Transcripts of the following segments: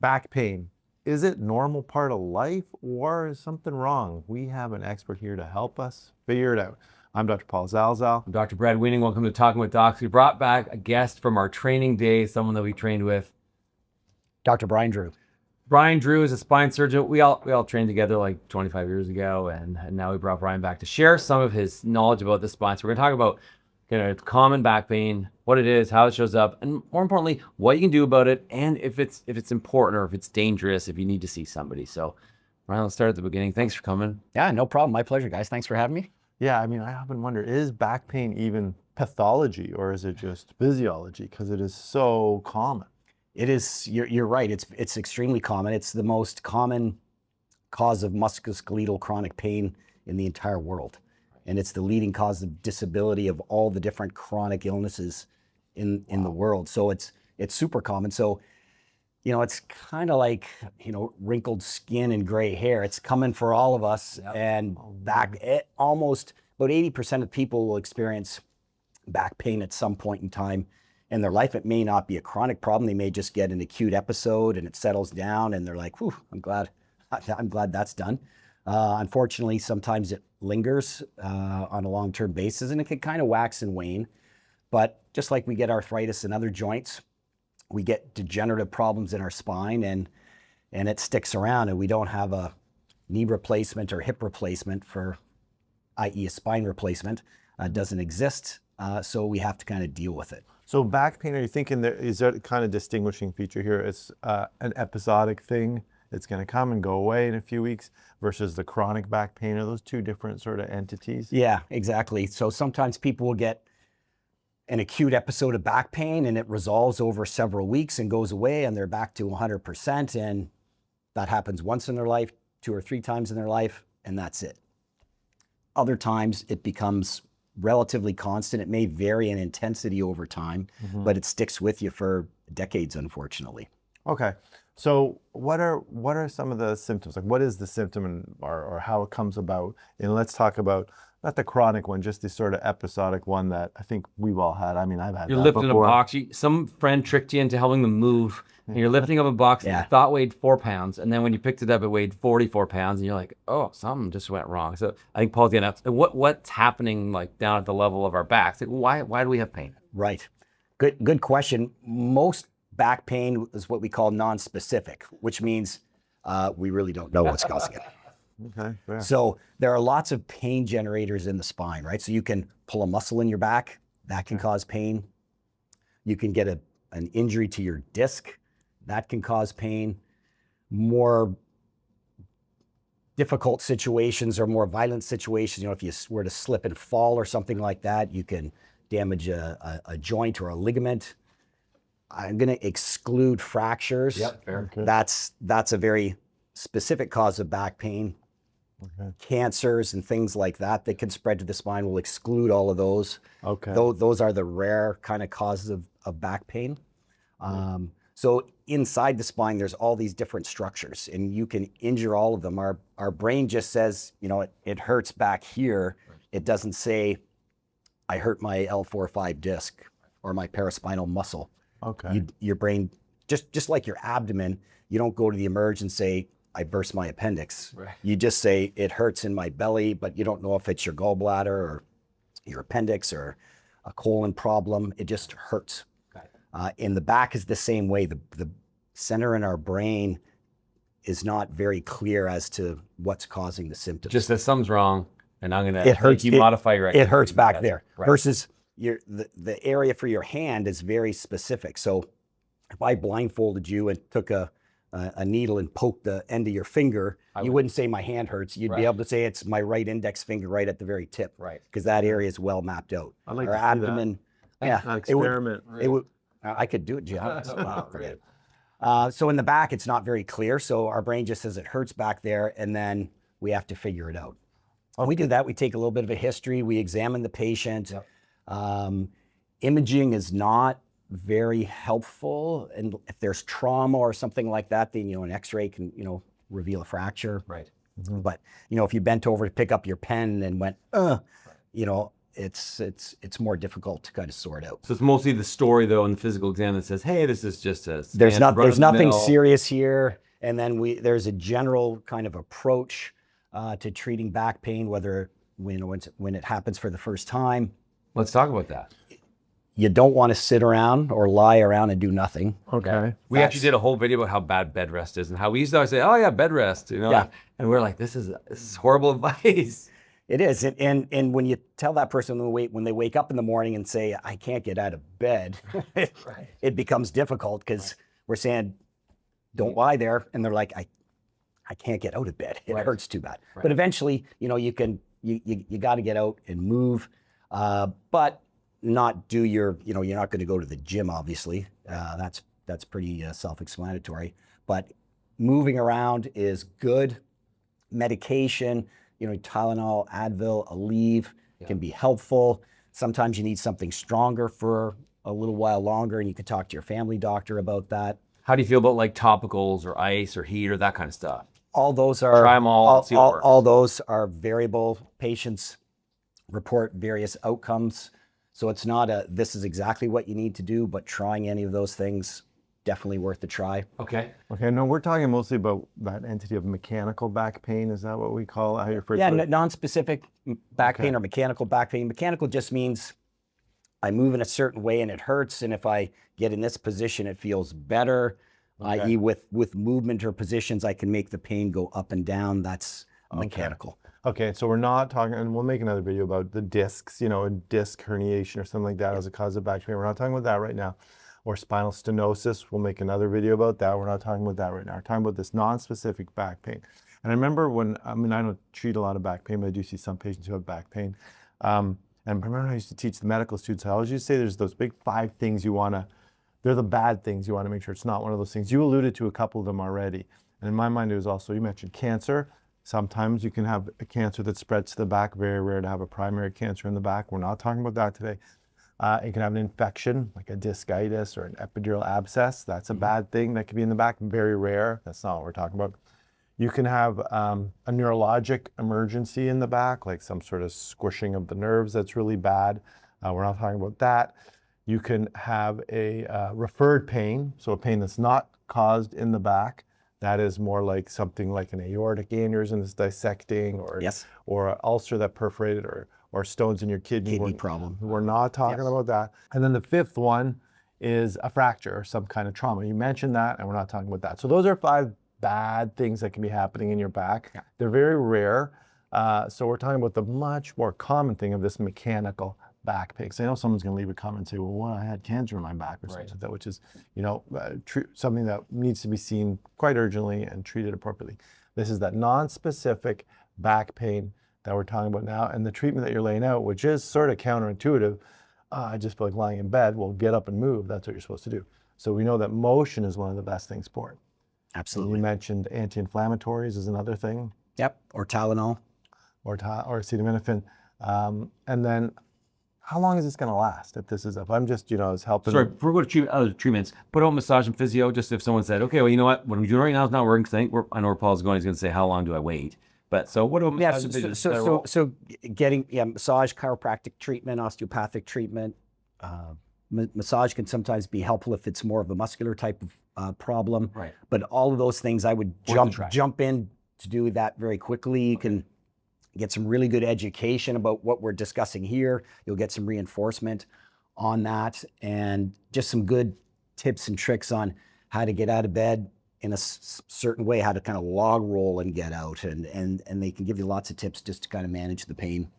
Back pain. Is it normal part of life or is something wrong? We have an expert here to help us figure it out. I'm Dr. Paul Zalzal. I'm Dr. Brad Weening. Welcome to Talking with Docs. We brought back a guest from our training day, someone that we trained with. Dr. Brian Drew. Brian Drew is a spine surgeon. We all trained together like 25 years ago, and now we brought Brian back to share some of his knowledge about the spine. So we're going to talk about common back pain, what it is, how it shows up, and more importantly, what you can do about it, and if it's important or if it's dangerous, if you need to see somebody. So Brian, let's start at the beginning. Thanks for coming. Yeah, no problem. My pleasure, guys. Thanks for having me. Yeah, I mean, I often wonder, is back pain even pathology or is it just physiology? Because it is so common. It is, you're right. It's extremely common. It's the most common cause of musculoskeletal chronic pain in the entire world. And it's the leading cause of disability of all the different chronic illnesses in the world. So it's super common. So, it's kind of like, wrinkled skin and gray hair. It's coming for all of us. Yep. And almost about 80% of people will experience back pain at some point in time in their life. It may not be a chronic problem. They may just get an acute episode and it settles down and they're like, whew, I'm glad that's done. Unfortunately, sometimes it lingers on a long-term basis and it can kind of wax and wane. But just like we get arthritis in other joints, we get degenerative problems in our spine and it sticks around, and we don't have a knee replacement or hip replacement for, i.e. a spine replacement, doesn't exist. So we have to kind of deal with it. So back pain, are you thinking is there a kind of distinguishing feature here? It's an episodic thing. It's going to come and go away in a few weeks versus the chronic back pain. Are those two different sort of entities? Yeah, exactly. So sometimes people will get an acute episode of back pain and it resolves over several weeks and goes away and they're back to 100%. And that happens once in their life, 2 or 3 times in their life, and that's it. Other times it becomes relatively constant. It may vary in intensity over time, but it sticks with you for decades, unfortunately. Okay. So what are some of the symptoms? Like, what is the symptom or how it comes about? And let's talk about not the chronic one, just the sort of episodic one that I think we've all had. I mean, I've had. You're that lifting before. a box. Some friend tricked you into helping them move. And you're lifting up a box that you thought weighed 4 pounds, and then when you picked it up, it weighed 44 pounds, and you're like, "Oh, something just went wrong." So I think Paul's getting up. What's happening like down at the level of our backs? Like, why do we have pain? Right. Good question. Most back pain is what we call non-specific, which means we really don't know what's causing it. Okay. Fair. So there are lots of pain generators in the spine, right? So you can pull a muscle in your back, that can cause pain. You can get an injury to your disc, that can cause pain. More difficult situations or more violent situations, if you were to slip and fall or something like that, you can damage a joint or a ligament. I'm going to exclude fractures. Yep, fair. Okay. That's a very specific cause of back pain. Okay. Cancers and things like that can spread to the spine. We'll exclude all of those. Okay. Those are the rare kind of causes of back pain. So inside the spine, there's all these different structures, and you can injure all of them. Our brain just says, it hurts back here. It doesn't say, I hurt my L4-5 disc or my paraspinal muscle. Okay. Your brain, just like your abdomen, you don't go to the emerge and say, I burst my appendix. Right. You just say, it hurts in my belly, but you don't know if it's your gallbladder or your appendix or a colon problem. It just hurts. In the back is the same way. The center in our brain is not very clear as to what's causing the symptoms. Just that something's wrong, and I'm gonna It hurts. modify your activity. It hurts back there. Right. Versus the area for your hand is very specific. So if I blindfolded you and took a needle and poked the end of your finger, you wouldn't say my hand hurts. You'd be able to say it's my right index finger right at the very tip. Right. Because that area is well mapped out. I'd like Our to see abdomen. that. Yeah. An experiment. It would. I could do it, Jim. So in the back, it's not very clear. So our brain just says it hurts back there, and then we have to figure it out. When we do that, we take a little bit of a history. We examine the patient. Yep. Imaging is not very helpful, and if there's trauma or something like that, then an X-ray can reveal a fracture. Right. But if you bent over to pick up your pen and went, it's more difficult to kind of sort out. So it's mostly the story though in the physical exam that says, hey, this is just a There's nothing run-of-the-mill- serious here, and then there's a general kind of approach to treating back pain, whether when it happens for the first time. Let's talk about that. You don't want to sit around or lie around and do nothing. Okay. We actually did a whole video about how bad bed rest is and how we used to always say, oh yeah, bed rest, Yeah. and we're like, this is horrible advice. It is, and when you tell that person when they wake up in the morning and say, I can't get out of bed, it becomes difficult because we're saying, don't lie there, and they're like, I can't get out of bed. It hurts too bad. But eventually, you got to get out and move, but not do you're not going to go to the gym, obviously. That's pretty self-explanatory. But moving around is good. Medication, Tylenol, Advil, Aleve can be helpful. Sometimes you need something stronger for a little while longer, and you can talk to your family doctor about that. How do you feel about like topicals or ice or heat or that kind of stuff? All those are Try 'em all, see what works. all those are variable. Patients report various outcomes. So it's not this is exactly what you need to do, but trying any of those things, definitely worth a try. Okay. Okay. No, we're talking mostly about that entity of mechanical back pain. Is that what we call it? How you refer Yeah, to it? non-specific back pain or mechanical back pain. Mechanical just means I move in a certain way and it hurts, and if I get in this position, it feels better. I.e., with movement or positions, I can make the pain go up and down. That's mechanical. Okay, so we're not talking, and we'll make another video about the discs, a disc herniation or something like that as a cause of back pain. We're not talking about that right now. Or spinal stenosis. We'll make another video about that. We're not talking about that right now. We're talking about this non-specific back pain. And I remember I don't treat a lot of back pain, but I do see some patients who have back pain. And I remember when I used to teach the medical students, I always used to say there's those big 5 things they're the bad things you want to make sure it's not one of those things. You alluded to a couple of them already. And in my mind, it was also, you mentioned cancer. Sometimes you can have a cancer that spreads to the back. Very rare to have a primary cancer in the back. We're not talking about that today. You can have an infection, like a discitis or an epidural abscess. That's a bad thing that can be in the back. Very rare. That's not what we're talking about. You can have a neurologic emergency in the back, like some sort of squishing of the nerves that's really bad. We're not talking about that. You can have a referred pain, so a pain that's not caused in the back. That is more like something like an aortic aneurysm that's dissecting, or an ulcer that perforated, or stones in your kidney. Problem. We're not talking about that. And then the 5th one is a fracture or some kind of trauma. You mentioned that, and we're not talking about that. So those are 5 bad things that can be happening in your back. Yeah. They're very rare. So we're talking about the much more common thing of this mechanical back pain. So I know someone's going to leave a comment and say, well, I had cancer in my back or something like that, which is, something that needs to be seen quite urgently and treated appropriately. This is that non-specific back pain that we're talking about now, and the treatment that you're laying out, which is sort of counterintuitive. I just feel like lying in bed. Well, get up and move. That's what you're supposed to do. So we know that motion is one of the best things for it. Absolutely. You mentioned anti-inflammatories is another thing. Yep. Or Tylenol. Or acetaminophen. And then how long is this going to last if I'm just, is helping? Sorry, before we go to other treatments, put out massage and physio, just if someone said, okay, well, you know what I'm doing right now is not working. I know where Paul's going. He's going to say, how long do I wait? But so what about massage and physio? So getting massage, chiropractic treatment, osteopathic treatment. Massage can sometimes be helpful if it's more of a muscular type of problem. Right. But all of those things, I would jump in to do that very quickly. You can get some really good education about what we're discussing here. You'll get some reinforcement on that, and just some good tips and tricks on how to get out of bed in a certain way, how to kind of log roll and get out. And they can give you lots of tips just to kind of manage the pain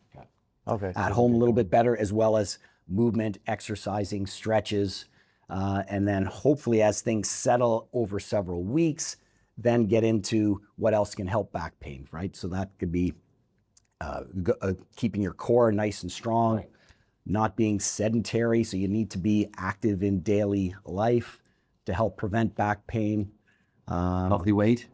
at home a little bit better, as well as movement, exercising, stretches. And then hopefully as things settle over several weeks, then get into what else can help back pain, right? So that could be keeping your core nice and strong, not being sedentary. So you need to be active in daily life to help prevent back pain. Healthy weight?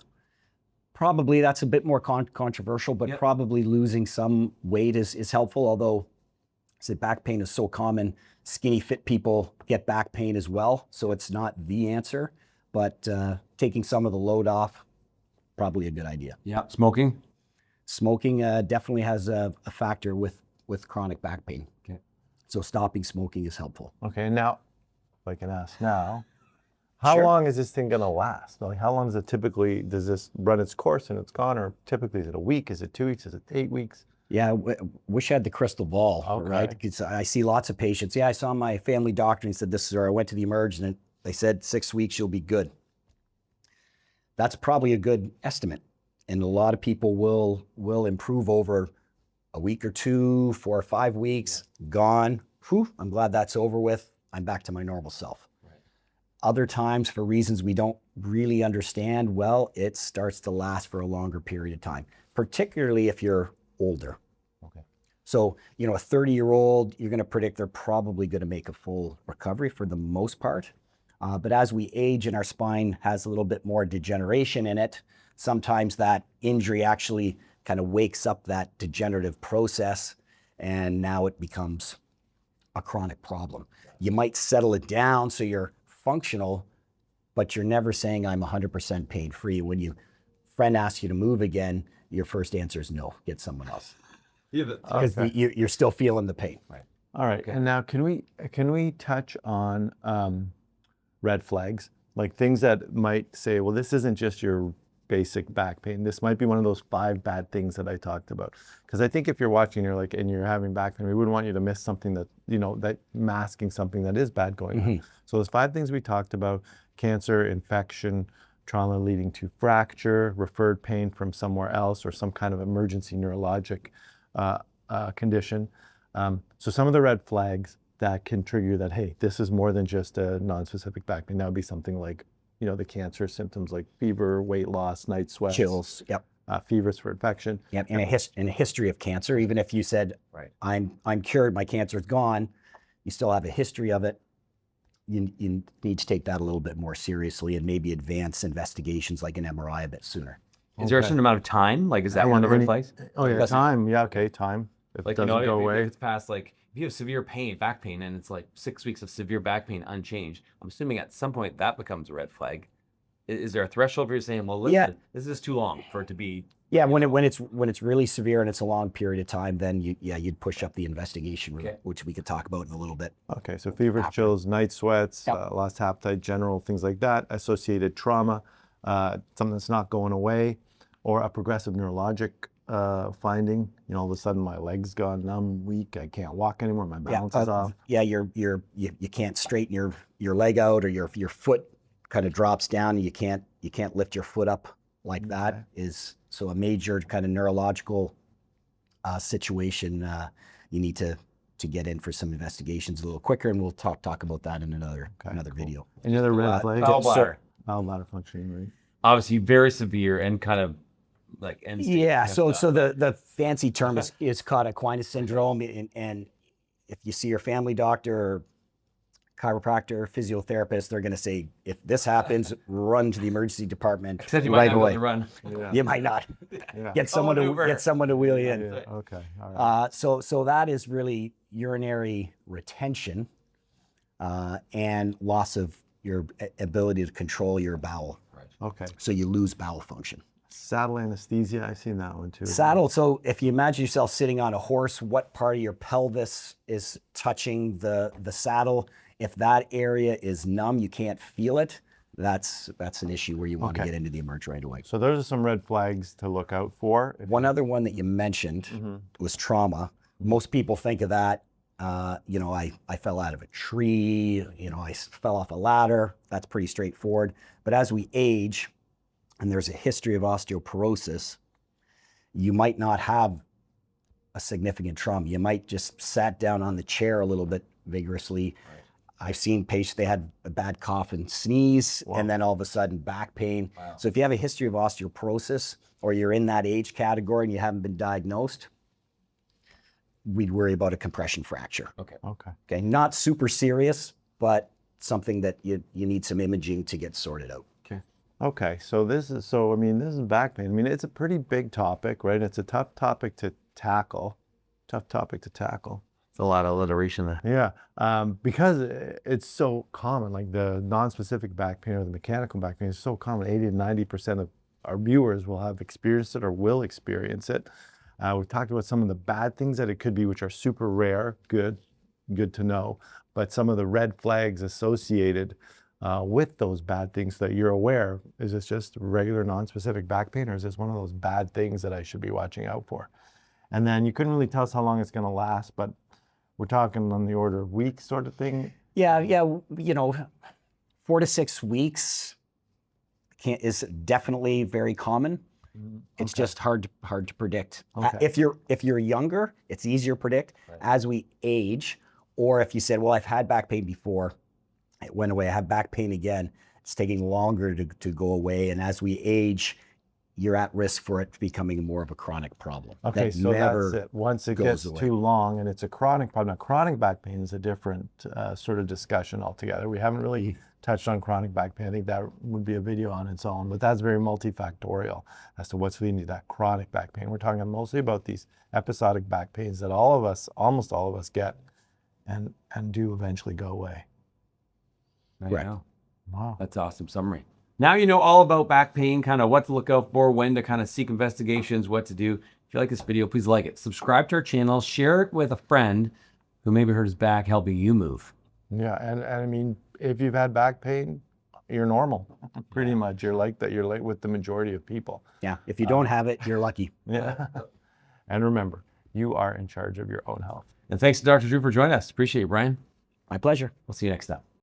Probably that's a bit more controversial, but probably losing some weight is helpful. Although, back pain is so common, skinny fit people get back pain as well. So it's not the answer, but taking some of the load off, probably a good idea. Yeah. Smoking? Smoking definitely has a factor with with chronic back pain. Okay. So stopping smoking is helpful. Okay, now, if I can ask now, how Sure. long is this thing gonna last? Like, how long does it typically, does this run its course and it's gone? Or typically, is it a week? Is it 2 weeks? Is it 8 weeks? Yeah, wish I had the crystal ball, right? Okay. 'Cause I see lots of patients. Yeah, I saw my family doctor and he said, this is, or I went to the Emerge and they said 6 weeks, you'll be good. That's probably a good estimate. And a lot of people will improve over a week or 2, 4 or 5 weeks, gone. Whew, I'm glad that's over with. I'm back to my normal self. Other times, for reasons we don't really understand, well, it starts to last for a longer period of time, particularly if you're older. Okay. So, you know, a 30-year-old, you're going to predict they're probably going to make a full recovery for the most part. But as we age and our spine has a little bit more degeneration in it, sometimes that injury actually kind of wakes up that degenerative process, and now it becomes a chronic problem. You might settle it down so you're functional, but you're never saying I'm 100% pain-free. When your friend asks you to move again, your first answer is no, get someone else. Yeah, but Because Okay. you're still feeling the pain. Right. All right. Okay. And now, can we touch on red flags, like things that might say, well, this isn't just your basic back pain. This might be one of those 5 bad things that I talked about. Because I think if you're watching, you're like, and you're having back pain, we wouldn't want you to miss something that, you know, that masking something that is bad going on. So there's 5 things we talked about: cancer, infection, trauma leading to fracture, referred pain from somewhere else, or some kind of emergency neurologic condition. So some of the red flags that can trigger that, hey, this is more than just a non-specific back pain. That would be something like, you know, the cancer symptoms like fever, weight loss, night sweats, Chills. Yep. fevers for infection. Yep. And a history of cancer, even if you said, Right. I'm cured, my cancer's gone, you still have a history of it. You need to take that a little bit more seriously and maybe advance investigations like an MRI a bit sooner. is there a Okay. certain amount of time? Like, is that Yeah, one of the red any- flags? Oh yeah, Doesn't- time. Yeah, okay, time. If Like, it you doesn't know, go if away. it's past, like, if you have severe pain, back pain, and it's like 6 weeks of severe back pain unchanged, I'm assuming at some point that becomes a red flag. Is there a threshold where you're saying, well, listen, Yeah. this is too long for it to be? Yeah, when it's really severe and it's a long period of time, then you'd push up the investigation route, Okay. which we could talk about in a little bit. Okay, so fevers, chills, night sweats, Yep. lost appetite, general things like that, associated trauma, something that's not going away, or a progressive neurologic finding. You know, all of a sudden my legs gone numb, weak, I can't walk anymore, my balance is off. Yeah, you can't straighten your leg out, or your foot kind of drops down, and you can't lift your foot up like that. Is so a major kind of neurological situation. You need to get in for some investigations a little quicker, and we'll talk about that in another cool. video. Any other red flags? Bowel so- bladder. Bowel bladder functioning, right? Obviously, very severe and kind of like end stage. Yeah, Have so to- the fancy term is called Aquinas syndrome, and if you see your family doctor or chiropractor, physiotherapist, they're going to say, if this happens, run to the emergency department Except you might right not be able away. to run. Yeah. You might not Yeah. get someone to Uber. wheel you in. Yeah, okay, all right. So that is really urinary retention and loss of your ability to control your bowel. Okay. So you lose bowel function. Saddle anesthesia, I've seen that one too. Saddle. So if you imagine yourself sitting on a horse, what part of your pelvis is touching the saddle? If that area is numb, you can't feel it. That's an issue where you want to Okay. get into the Emerge right away. So those are some red flags to look out for. One other one that you mentioned was trauma. Most people think of that. You know, I fell out of a tree. You know, I fell off a ladder. That's pretty straightforward. But as we age, and there's a history of osteoporosis, you might not have a significant trauma. You might just sat down on the chair a little bit vigorously. I've seen patients, they had a bad cough and sneeze, and then all of a sudden back pain. Wow. So if you have a history of osteoporosis, or you're in that age category and you haven't been diagnosed, we'd worry about a compression fracture. Okay. Okay. Okay, not super serious, but something that you need some imaging to get sorted out. Okay, so this is back pain. I mean, it's a pretty big topic, right? It's a tough topic to tackle. It's a lot of alliteration there. Yeah, because it's so common, like the non-specific back pain or the mechanical back pain is so common. 80 to 90% of our viewers will have experienced it or will experience it. We've talked about some of the bad things that it could be, which are super rare, good to know, but some of the red flags associated with those bad things that you're aware. Is this just regular non-specific back pain, or is this one of those bad things that I should be watching out for? And then you couldn't really tell us how long it's going to last, but we're talking on the order of weeks sort of thing. Yeah, 4 to 6 weeks is definitely very common. It's just hard to predict. Okay. If you're younger, it's easier to predict. Right. As we age, or if you said, well, I've had back pain before, it went away, I have back pain again, it's taking longer to go away. And as we age, you're at risk for it becoming more of a chronic problem. Okay, that so never that's it. Once it goes gets away. too long and it's a chronic problem. Now, chronic back pain is a different sort of discussion altogether. We haven't really touched on chronic back pain. I think that would be a video on its own, but that's very multifactorial as to what's leading to that chronic back pain. We're talking mostly about these episodic back pains that all of us, almost all of us, get and do eventually go away. There you Right. go. Wow. That's awesome summary. Now you know all about back pain, kind of what to look out for, when to kind of seek investigations, what to do. If you like this video, please like it. Subscribe to our channel. Share it with a friend who maybe hurt his back, helping you move. Yeah, and I mean, if you've had back pain, you're normal, pretty much. You're like that. You're like with the majority of people. Yeah, if you don't have it, you're lucky. Yeah. And remember, you are in charge of your own health. And thanks to Dr. Drew for joining us. Appreciate you, Brian. My pleasure. We'll see you next time.